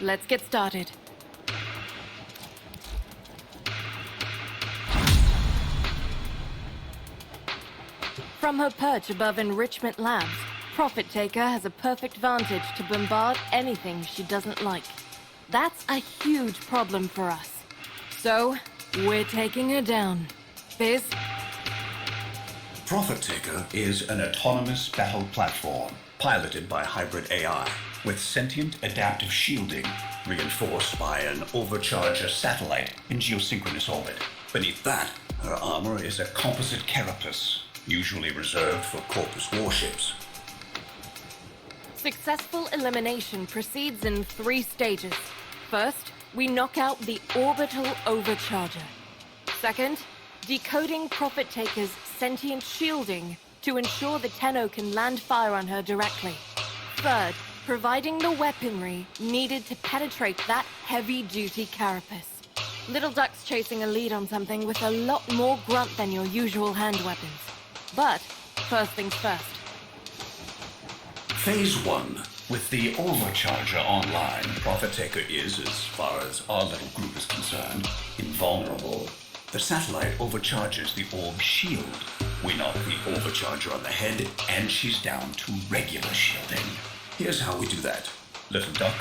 Let's get started. From her perch above Enrichment Labs, Profit Taker has a perfect vantage to bombard anything she doesn't like. That's a huge problem for us. So, we're taking her down. Fizz? Profit Taker is an autonomous battle platform piloted by hybrid AI with sentient adaptive shielding reinforced by an overcharger satellite in geosynchronous orbit. Beneath that, her armor is a composite carapace, usually reserved for Corpus warships. Successful elimination proceeds in 3 stages. First, we knock out the orbital overcharger. Second, decoding Profit Taker's sentient shielding to ensure the Tenno can land fire on her directly. Third, providing the weaponry needed to penetrate that heavy-duty carapace. Little Duck's chasing a lead on something with a lot more grunt than your usual hand weapons. But, first things first. Phase 1. With the overcharger online, Profit Taker is, as far as our little group is concerned, invulnerable. The satellite overcharges the orb shield. We knock the overcharger on the head, and she's down to regular shielding. Here's how we do that. Little Duck.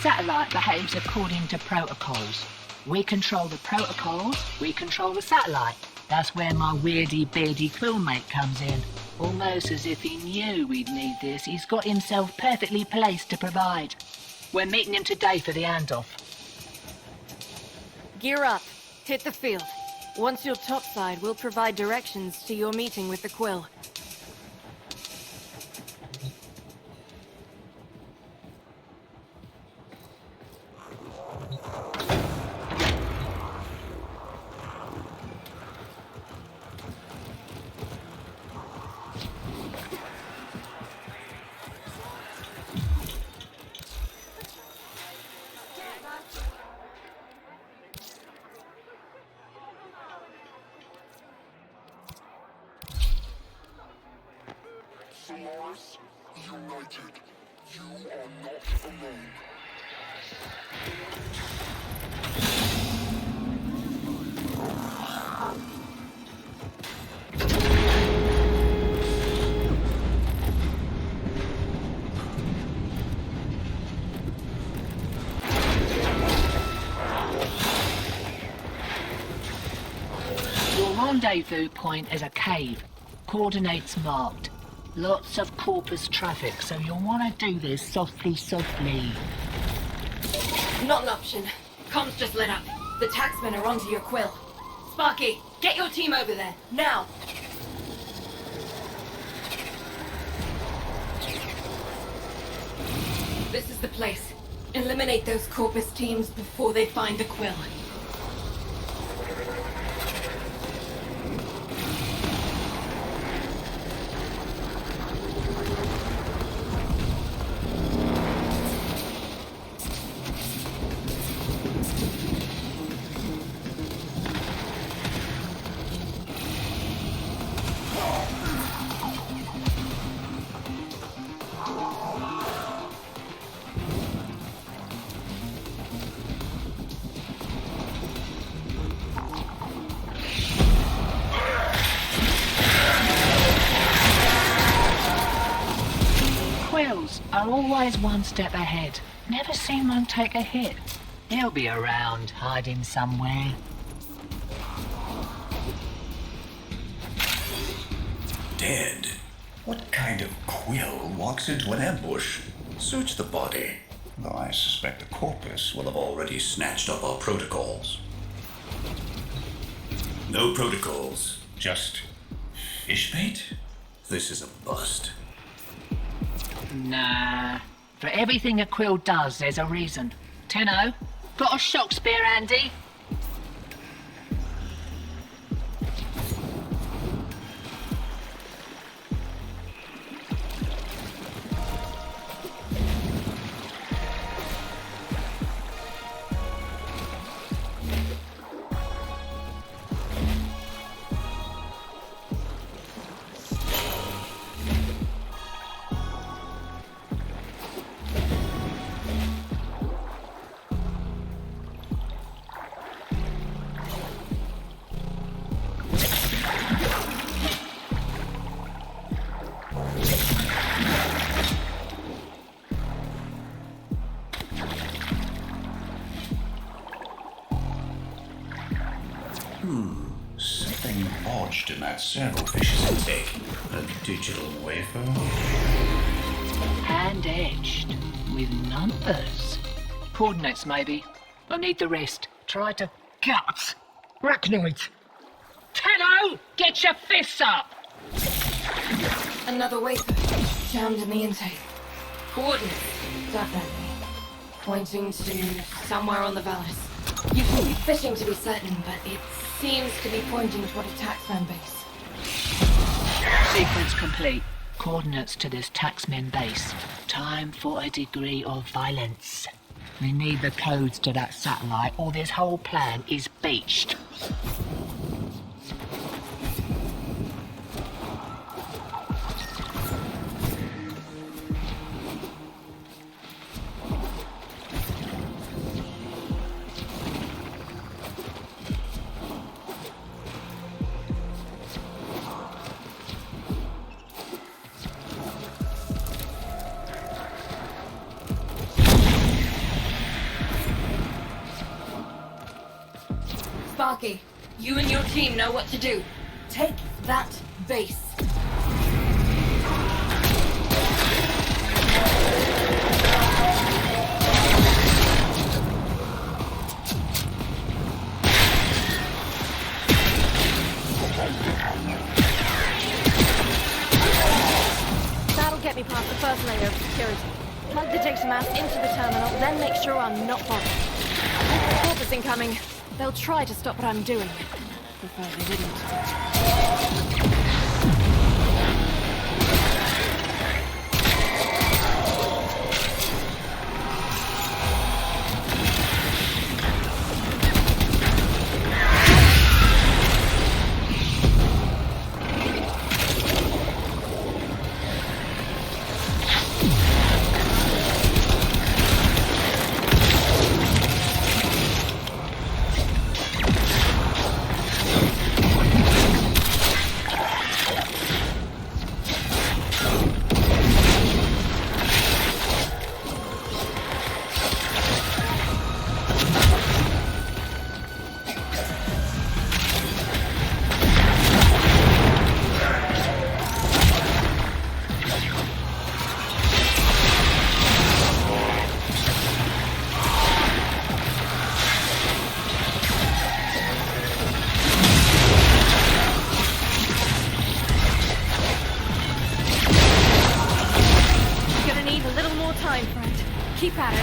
Satellite behaves according to protocols. We control the protocols, we control the satellite. That's where my weirdy-beardy quillmate comes in. Almost as if he knew we'd need this, he's got himself perfectly placed to provide. We're meeting him today for the handoff. Gear up. Hit the field. Once you're topside, we'll provide directions to your meeting with the Quill. Solaris, united. You are not alone. Your rendezvous point is a cave. Coordinates marked. Lots of Corpus traffic, so you'll want to do this softly. Not an option. Comms just lit up. The taxmen are onto your Quill. Sparky, get your team over there, now! This is the place. Eliminate those Corpus teams before they find the Quill. Quills are always one step ahead. Never seen one take a hit. He'll be around, hiding somewhere. Dead. What kind of quill walks into an ambush? Search the body. Though I suspect the Corpus will have already snatched up our protocols. No protocols. Just fish bait? This is a bust. Nah. For everything a quill does, there's a reason. Tenno, got a shock spear handy? that servo fishes intake? A digital wafer? Hand etched with numbers. Coordinates, maybe. I need the rest. Try to gut. Arachnoid. Tenno, get your fists up! Another wafer jammed in the intake. Coordinates, definitely. Pointing to somewhere on the Vallis. You can be fishing to be certain, but it seems to be pointing toward a taxman base. Sequence complete. Coordinates to this taxman base. Time for a degree of violence. We need the codes to that satellite, or this whole plan is beached. Sparky, you and your team know what to do. Take that base. That'll get me past the first layer of security. Plug the data mass into the terminal, then make sure I'm not bothered. Corpus incoming. They'll try to stop what I'm doing. Prefer they didn't. Keep at it.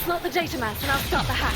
Slot the data mass and I'll start the hack.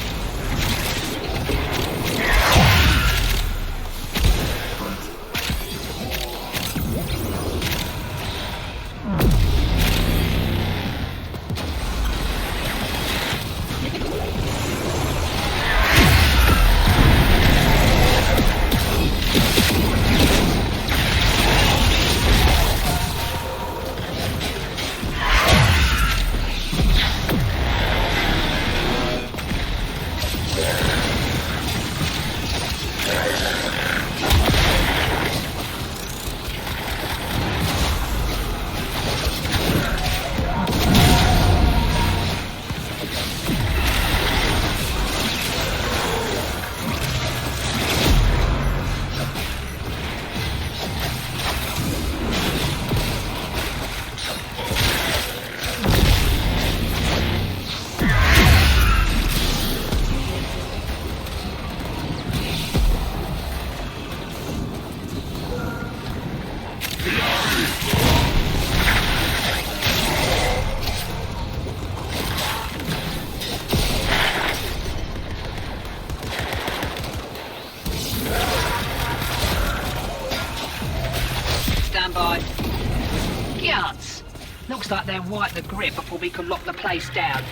Looks like they'll wipe the grip before we can lock the place down.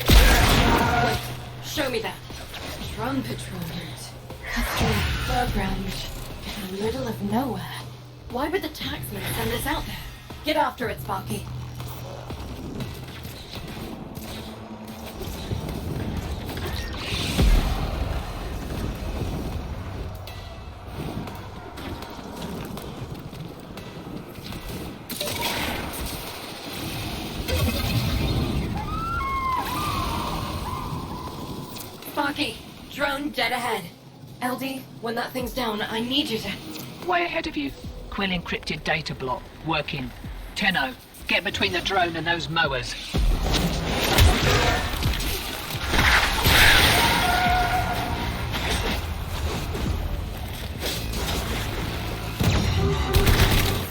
Wait, show me that. Drum patrol route. Cuts through the foreground in the middle of nowhere. Why would the taxman send us out there? Get after it, Sparky. Sparky, drone dead ahead. LD, when that thing's down, I need you to... Way ahead of you. Quill encrypted data block. Working. Tenno, get between the drone and those mowers.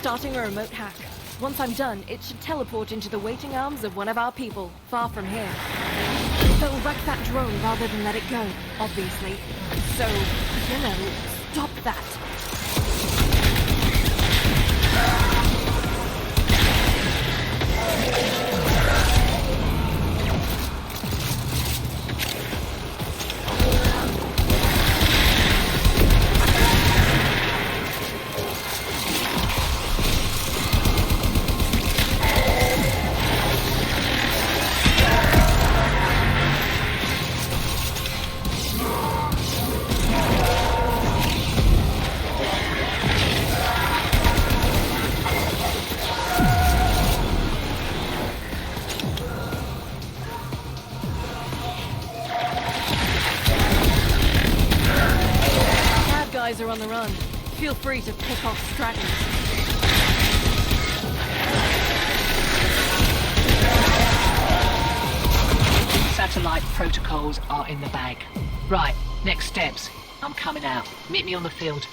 Starting a remote hack. Once I'm done, it should teleport into the waiting arms of one of our people, far from here. They'll wreck that drone rather than let it go, obviously. So, stop that. Guys are on the run. Feel free to pick off stragglers. Satellite protocols are in the bag. Right, next steps. I'm coming out. Meet me on the field.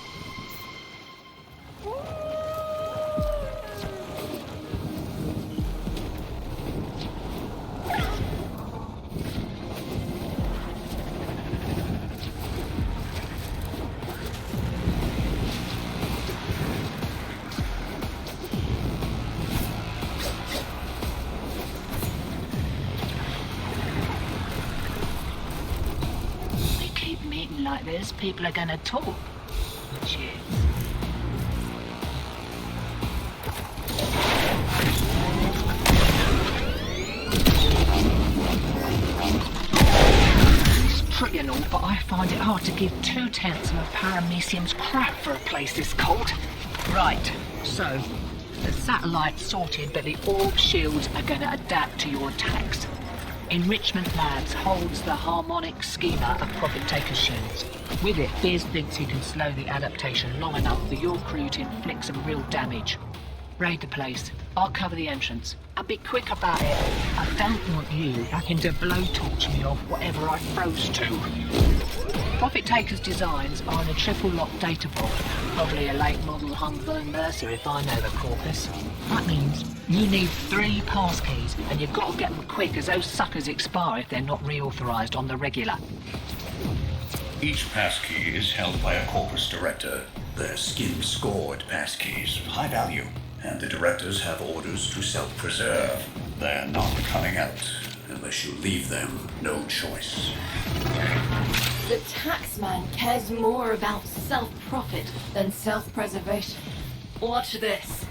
Like this, people are gonna talk. Cheers. It's pretty and all, but I find it hard to give 2/10 of a paramecium's crap for a place this cold. Right, so the satellite's sorted, but the orb shields are gonna adapt to your attacks. Enrichment Labs holds the harmonic schema of Profit Taker shields. With it, Beers thinks he can slow the adaptation long enough for your crew to inflict some real damage. Raid the place. I'll cover the entrance. And be quick about it. I don't want you having to blowtorch me off whatever I froze to. Profit Taker's designs are in a triple-lock data vault. Probably a late model Humburn Mercer if I know the corpus. That means you need 3 passkeys, and you've got to get them quick as those suckers expire if they're not reauthorized on the regular. Each passkey is held by a corpus director. They're skin-scored passkeys, high value, and the directors have orders to self-preserve. They're not coming out unless you leave them no choice. The taxman cares more about self-profit than self-preservation. Watch this.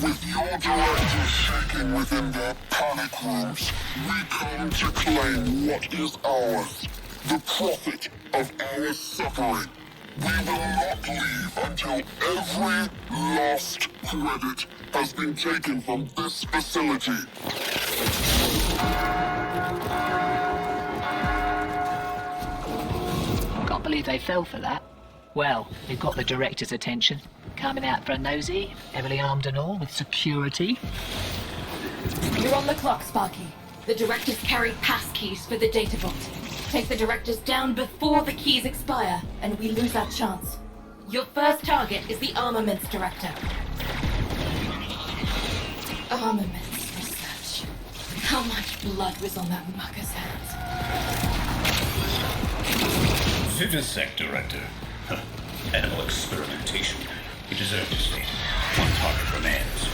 With your directors shaking within their panic rooms, we come to claim what is ours. The profit of our suffering. We will not leave until every last credit has been taken from this facility. Can't believe they fell for that. Well, they've got the director's attention. Coming out for a nosy, heavily armed and all, with security. You're on the clock, Sparky. The directors carry passkeys for the data vault. Take the directors down before the keys expire, and we lose our chance. Your first target is the armaments director. Armaments research. How much blood was on that mucker's hands? Vivisect director. Huh. Animal experimentation. You deserve to stay. One target remains.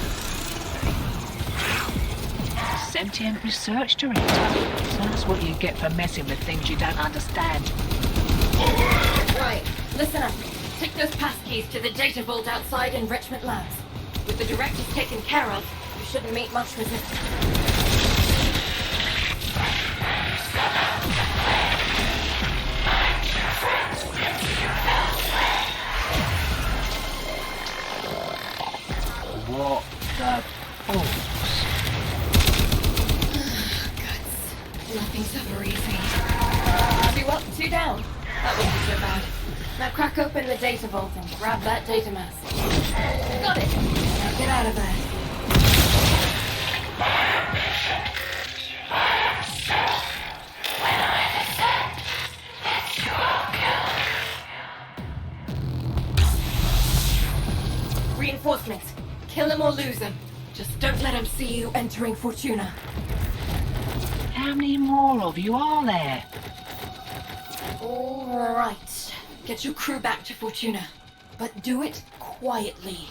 Sentient research director. So that's what you get for messing with things you don't understand. Right, listen up. Take those passkeys to the data vault outside Enrichment Labs. With the directors taken care of, you shouldn't meet much resistance. What the balls? Guts. Nothing's ever easy. Oh, 2 down. That wasn't so bad. Now crack open the data vault and grab that data mass. Got it. Now get out of there. Reinforcements. Kill him or lose him. Just don't let him see you entering Fortuna. How many more of you are there? All right. Get your crew back to Fortuna. But do it quietly.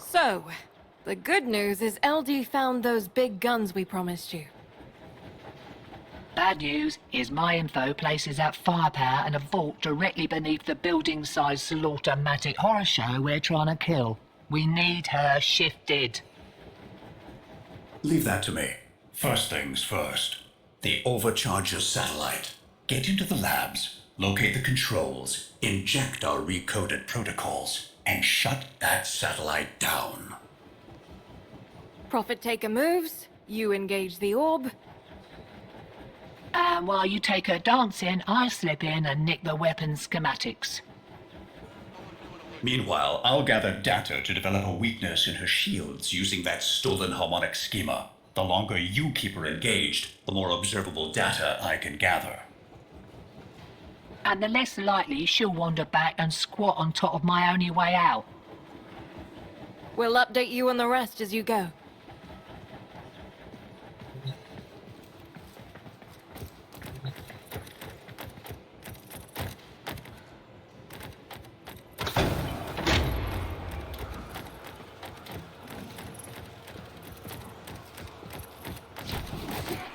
So, the good news is LD found those big guns we promised you. Bad news is my info places that firepower in a vault directly beneath the building-sized slaughter-matic horror show we're trying to kill. We need her shifted. Leave that to me. First things first. The Overcharger satellite. Get into the labs, locate the controls, inject our recoded protocols, and shut that satellite down. Profit Taker moves, you engage the orb. And while you take her dancing, I slip in and nick the weapon schematics. Meanwhile, I'll gather data to develop a weakness in her shields using that stolen harmonic schema. The longer you keep her engaged, the more observable data I can gather. And the less likely she'll wander back and squat on top of my only way out. We'll update you on the rest as you go.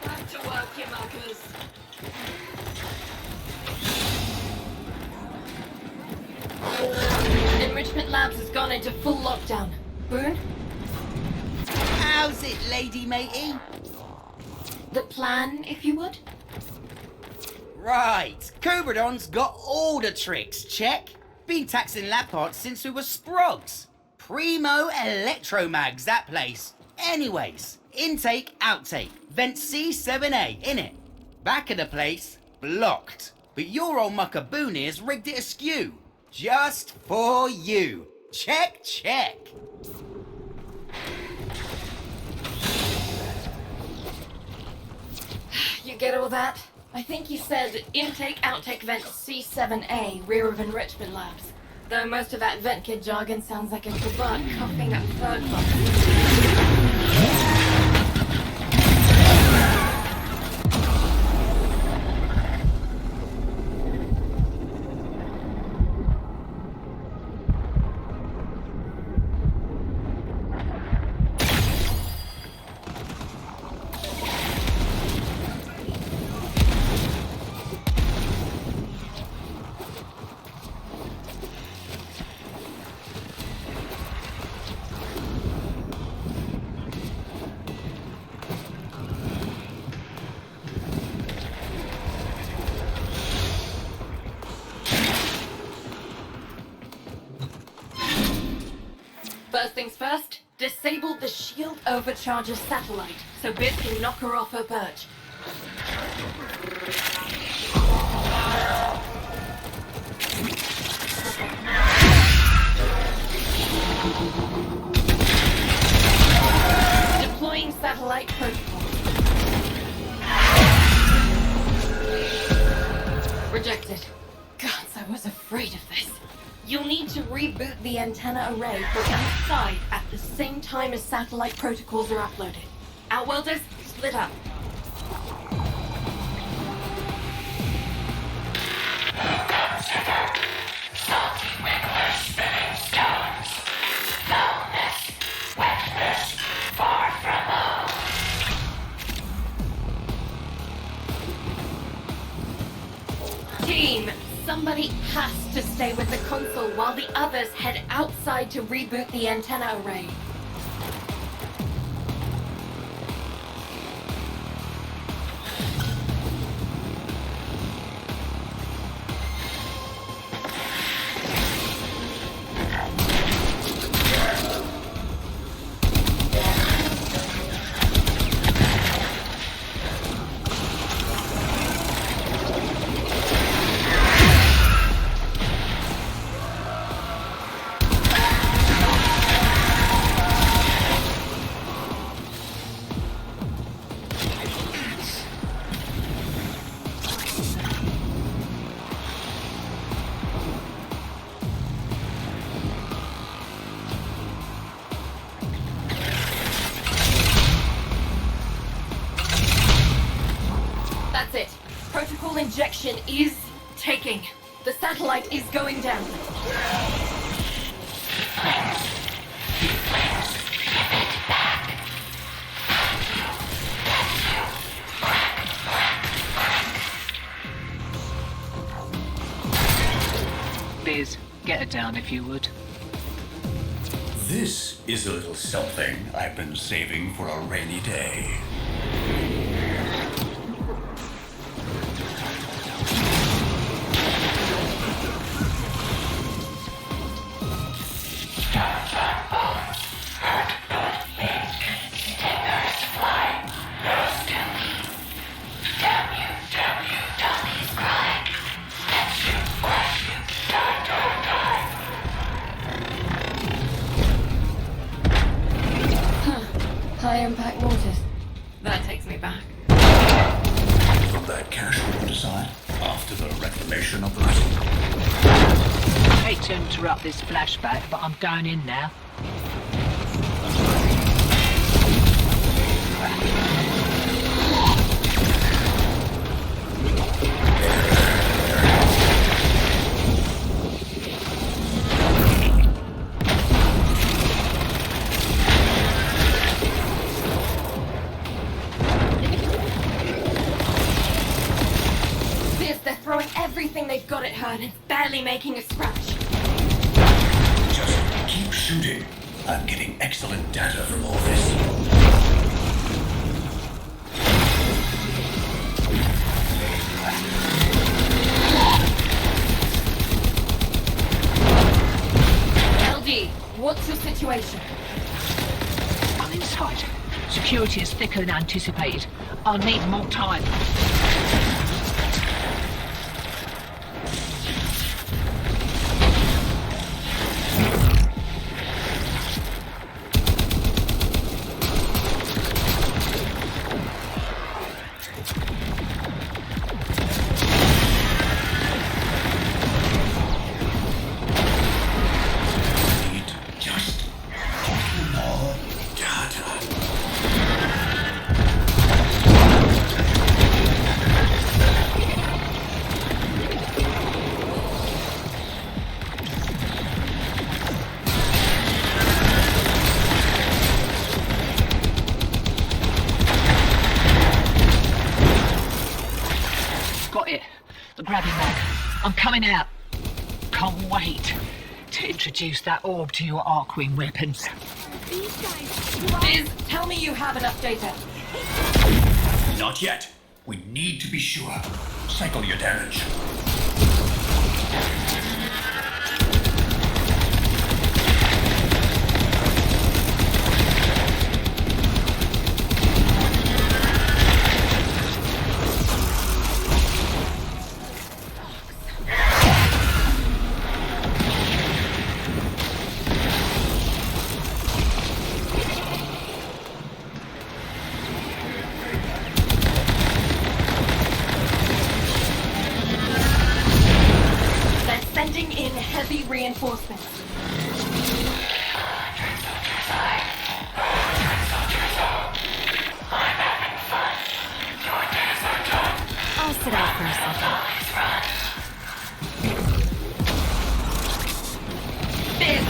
Back to work, you muggers. Enrichment Labs has gone into full lockdown. Boone? How's it, lady matey? The plan, if you would? Right, Cobradon's got all the tricks, check. Been taxing lab parts since we were sprogs. Primo electromags, that place. Anyways, intake, outtake, vent C7A, innit? Back of the place, blocked. But your old mucker Boonier's rigged it askew. Just for you. Check, check. You get all that? I think you said intake, outtake, vent C7A, rear of Enrichment Labs. Though most of that vent kit jargon sounds like a kebab coughing up third box. First things first, disable the shield overcharger satellite so Biz can knock her off her perch. Deploying satellite protocol. Rejected. Gods, I was afraid of this. You'll need to reboot the antenna array from outside at the same time as satellite protocols are uploaded. Outworlders, split up. Team, somebody has to stay with the console while the others head outside to reboot the antenna array. That's it. Protocol injection is taking. The satellite is going down. Biz, get her down if you would. This is a little something I've been saving for a rainy day. High impact mortars. That takes me back. From that cache we put aside after the reclamation operation. I hate to interrupt this flashback, but I'm going in now. They're throwing everything they've got at her and it's barely making a scratch. Just keep shooting. I'm getting excellent data from all this. LD, what's your situation? I'm inside. Security is thicker than anticipated. I'll need more time. Got it. The grabbing mag. I'm coming out. Can't wait to introduce that orb to your Arcwing weapons. Biz, tell me you have enough data. Not yet. We need to be sure. Cycle your damage. Sending in heavy reinforcements. I'll sit out for a second. Biz!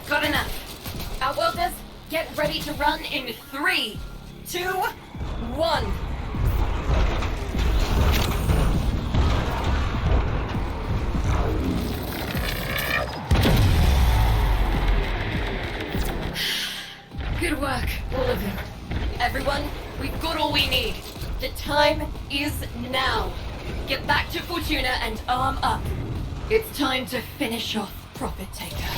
Got enough. Outworlders, get ready to run in 3, 2, 1. Good work, all of you. Everyone, we've got all we need. The time is now. Get back to Fortuna and arm up. It's time to finish off Profit Taker.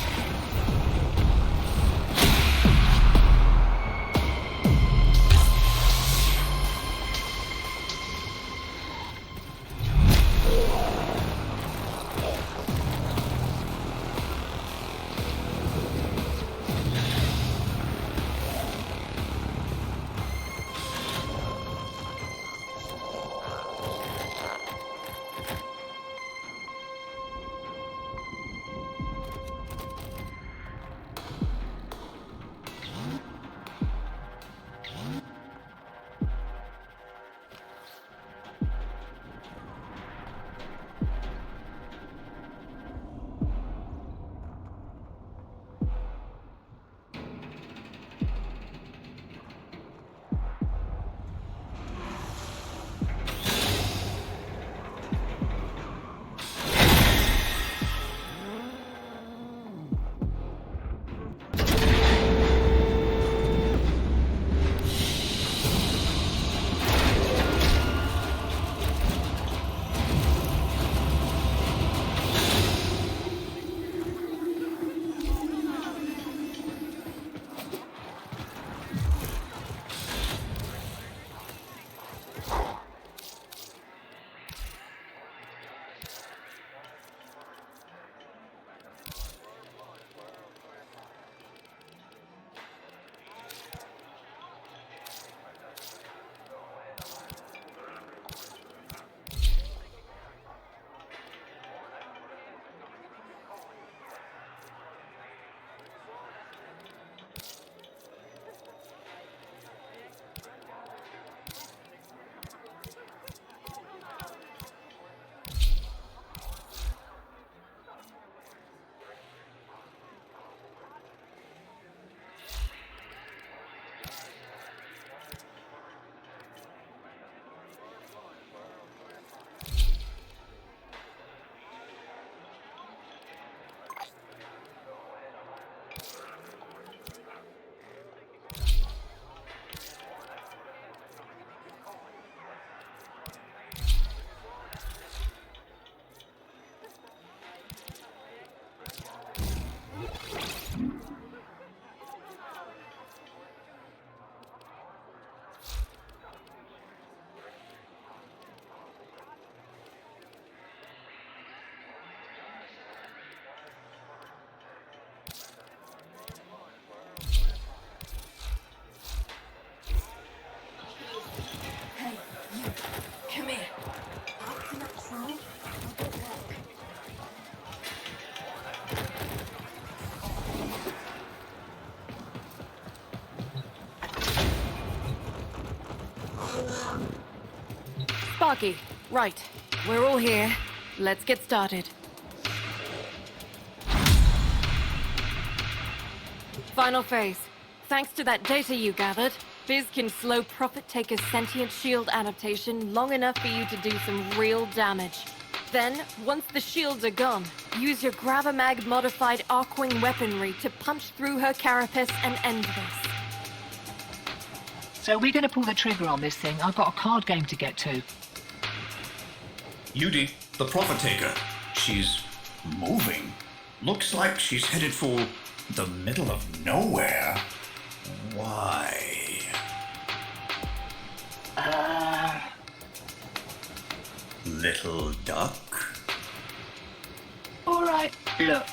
Come here. After that side, I'll get work. Sparky, right. We're all here. Let's get started. Final phase. Thanks to that data you gathered, Biz can slow Profit Taker's sentient shield adaptation long enough for you to do some real damage. Then, once the shields are gone, use your Gravamag modified Arcwing weaponry to punch through her carapace and end this. So we're going to pull the trigger on this thing. I've got a card game to get to. Yudi, the Profit Taker. She's moving. Looks like she's headed for the middle of nowhere. Why? Little duck? Right, look,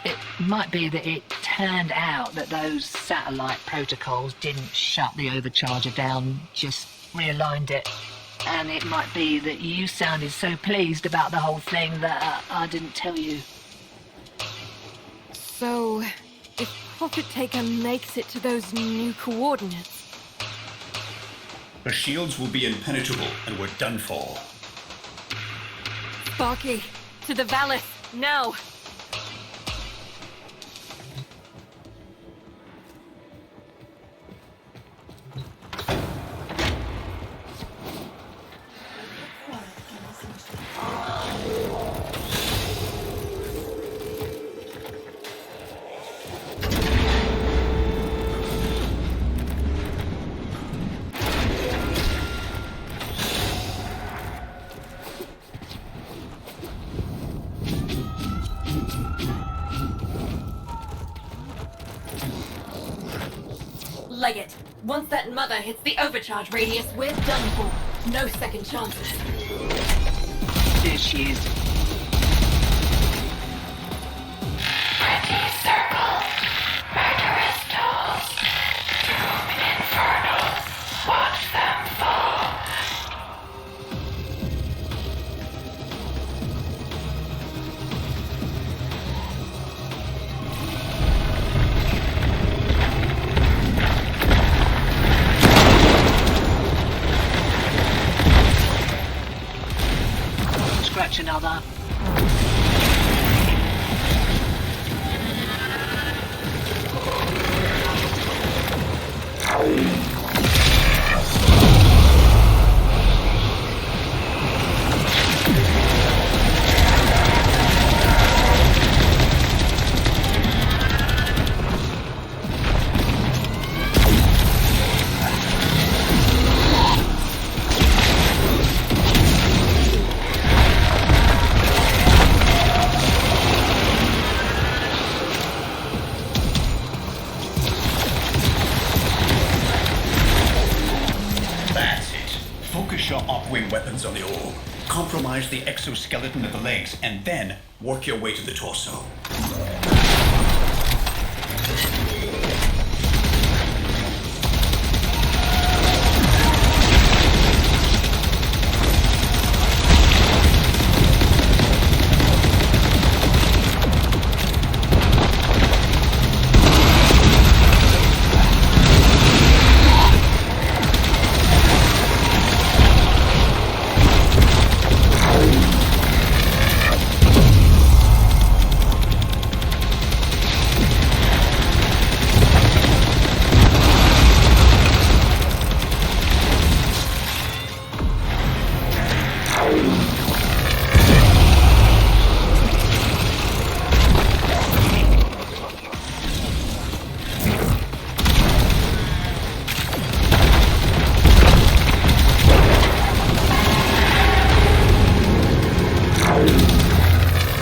it might be that it turned out that those satellite protocols didn't shut the overcharger down, just realigned it. And it might be that you sounded so pleased about the whole thing that I didn't tell you. So, if Profit Taker makes it to those new coordinates... The shields will be impenetrable, and we're done for. Sparky, to the Valis, now! Lay it. Once that mother hits the overcharge radius, we're done for. No second chances. There she is. Pretty circle, murderous tools, doom infernal, watch them fall. Scratch another. Your op-wing weapons on the orb. Compromise the exoskeleton of the legs, and then work your way to the torso.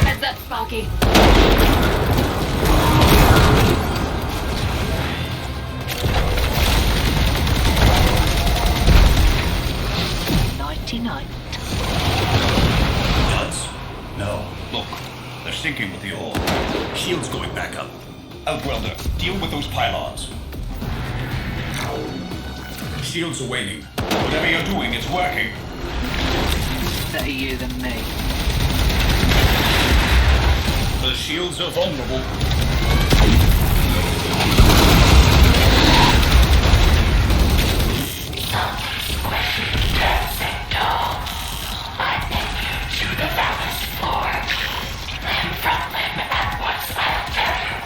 Heads up, Sparky. Night. Duds? No. Look, they're sinking with the orb. Shields going back up. Outwelder, deal with those pylons. Shields are waning. Whatever you're doing, it's working. Better you than me. The shields are vulnerable. Dancing doll, I pin you to the Valis floor. Limb from limb at once, I'll tell you.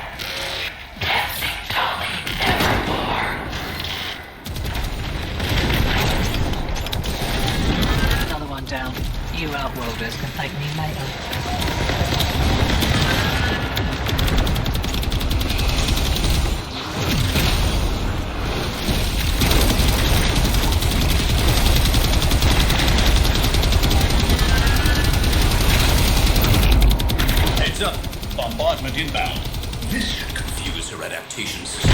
Dancing dolly nevermore. Another one down. You outworlders can thank me later. Heads up. Bombardment inbound. This should confuse her adaptation system.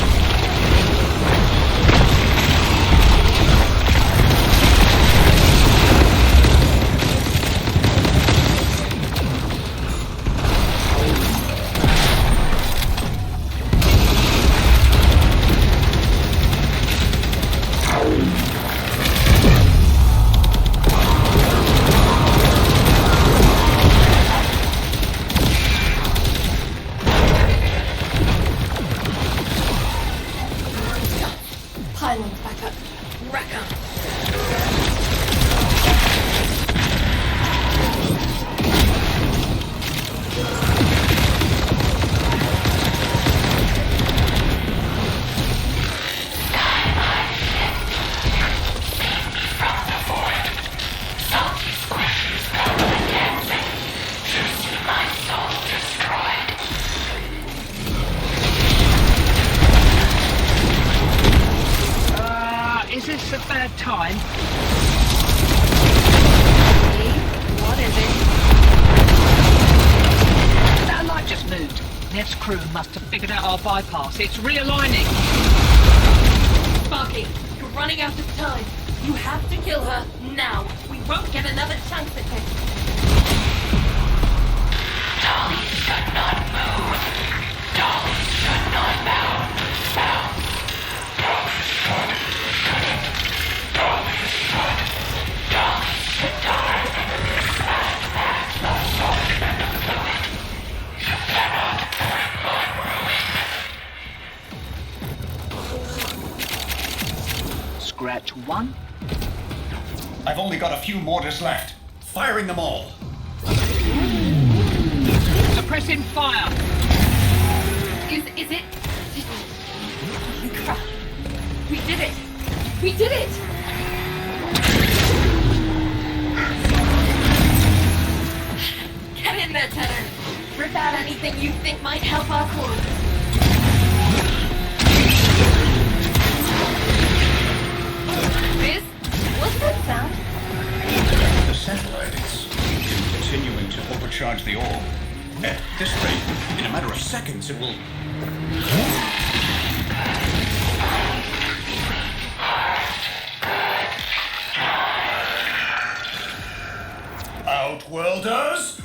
time. What is it? Satellite just moved. Nev's crew must have figured out our bypass. It's realigning. Sparky, you're running out of time. You have to kill her now. We won't get another chance at this. Dolly should not move. Dolly should not bow. Dolly shouldn't. Dolly should die. You cannot bring my ruin. Scratch one. I've only got a few mortars left. Firing them all. Suppressing fire. Is it? Crap. We did it! We did it! Get in there, Tenor. Rip out anything you think might help our cause. This? What's that sound? The satellite is continuing to overcharge the orb. At this rate, in a matter of seconds, it will... Outworlders!